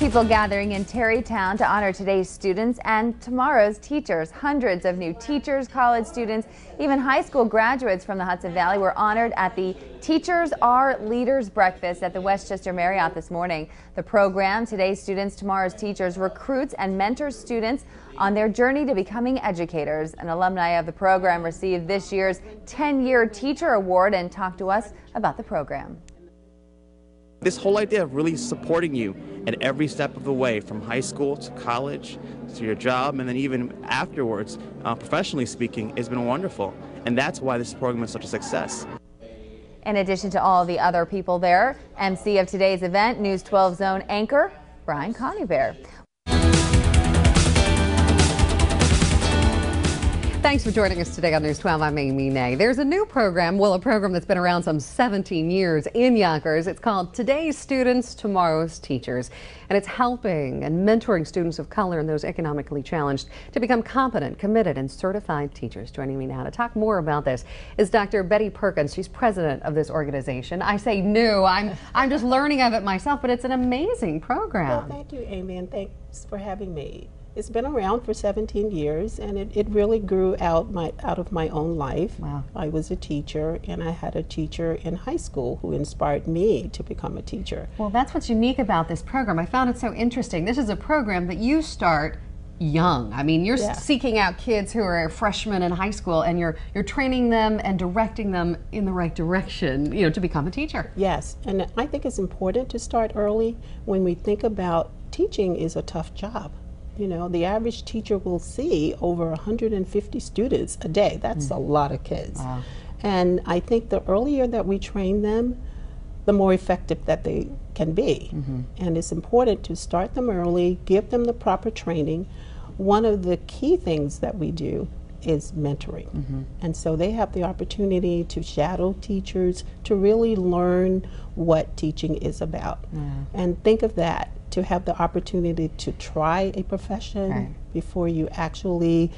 People gathering in Terrytown to honor today's students and tomorrow's teachers. Hundreds of new teachers, college students, even high school graduates from the Hudson Valley were honored at the Teachers Are Leaders Breakfast at the Westchester Marriott this morning. The program, Today's Students, Tomorrow's Teachers, recruits and mentors students on their journey to becoming educators. An alumni of the program received this year's 10-year Teacher Award and talked to us about the program. This whole idea of really supporting you at every step of the way, from high school to college to your job, and then even afterwards, professionally speaking, has been wonderful. And that's why this program is such a success. In addition to all the other people there, MC of today's event, News 12 Zone anchor Brian Conybeare. Thanks for joining us today on News 12. I'm Amy Nay. There's a new program, a program that's been around some 17 years in Yonkers. It's called Today's Students, Tomorrow's Teachers. And it's helping and mentoring students of color and those economically challenged to become competent, committed, and certified teachers. Joining me now to talk more about this is Dr. Bettye Perkins. She's president of this organization. I say new. I'm just learning of it myself, but it's an amazing program. Well, thank you, Amy, and thanks for having me. It's been around for 17 years, and it really grew out of my own life. Wow. I was a teacher, and I had a teacher in high school who inspired me to become a teacher. Well, that's what's unique about this program. I found it so interesting. This is a program that you start young. I mean, you're seeking out kids who are freshmen in high school, and you're training them and directing them in the right direction, to become a teacher. Yes, and I think it's important to start early. When we think about teaching is a tough job. The average teacher will see over 150 students a day. That's a lot of kids. Wow. And I think the earlier that we train them, the more effective that they can be. And it's important to start them early, give them the proper training. One of the key things that we do is mentoring. And so they have the opportunity to shadow teachers, to really learn what teaching is about. And think of that, to have the opportunity to try a profession before you actually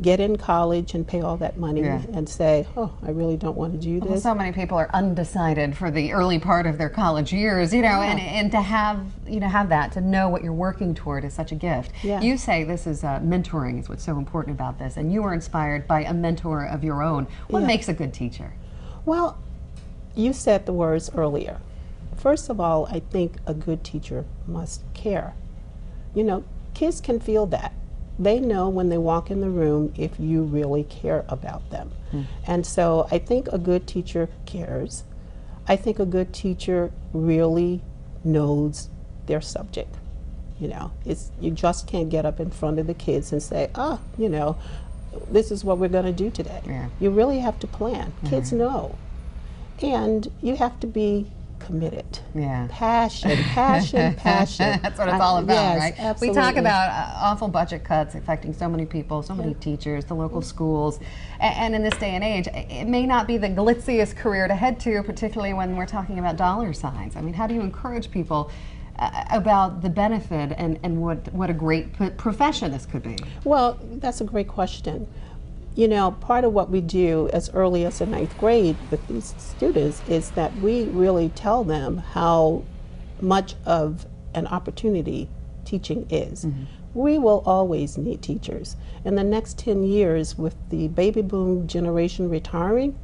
get in college and pay all that money and say, oh, I really don't want to do this. Well, so many people are undecided for the early part of their college years, and to have, have that, to know what you're working toward is such a gift. You say this is mentoring is what's so important about this, and you were inspired by a mentor of your own. What makes a good teacher? Well, you said the words earlier. First of all, I think a good teacher must care. Kids can feel that. They know when they walk in the room if you really care about them. And so I think a good teacher cares. I think a good teacher really knows their subject. You just can't get up in front of the kids and say, this is what we're going to do today. You really have to plan. Kids know. And you have to be committed. Passion. That's what it's all about, right? Absolutely. We talk about awful budget cuts affecting so many people, so many teachers, the local schools, and in this day and age, it may not be the glitziest career to head to, particularly when we're talking about dollar signs. I mean, how do you encourage people about the benefit and what a great profession this could be? Well, that's a great question. Part of what we do as early as the 9th grade with these students is that we really tell them how much of an opportunity teaching is. We will always need teachers. In the next 10 years, with the baby boom generation retiring,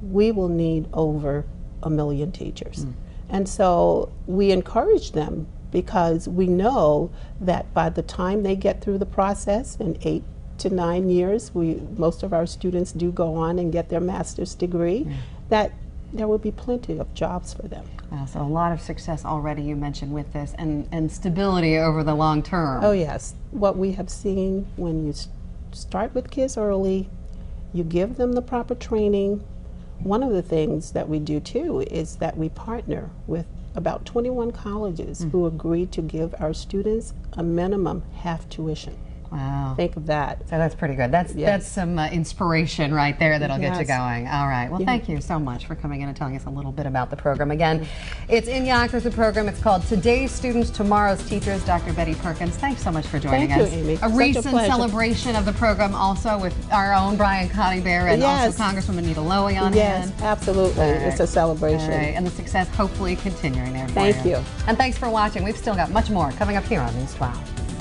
we will need over 1 million teachers. And so we encourage them because we know that by the time they get through the process in 8 to 9 years, most of our students do go on and get their master's degree, that there will be plenty of jobs for them. So a lot of success already, you mentioned, with this, and stability over the long term. Oh yes, what we have seen when you start with kids early, you give them the proper training. One of the things that we do too is that we partner with about 21 colleges who agree to give our students a minimum half tuition. Wow. Think of that. So that's pretty good. That's some inspiration right there that'll get you going. All right. Well, thank you so much for coming in and telling us a little bit about the program. Again, it's in Yonkers, the program. It's called Today's Students, Tomorrow's Teachers. Dr. Bettye Perkins, thanks so much for joining us. Thank you, Amy. A recent celebration of the program also with our own Brian Conybeare and also Congresswoman Nita Lowey on hand. Yes, absolutely. It's a celebration. And the success hopefully continuing there for Thank you. And thanks for watching. We've still got much more coming up here on News 12.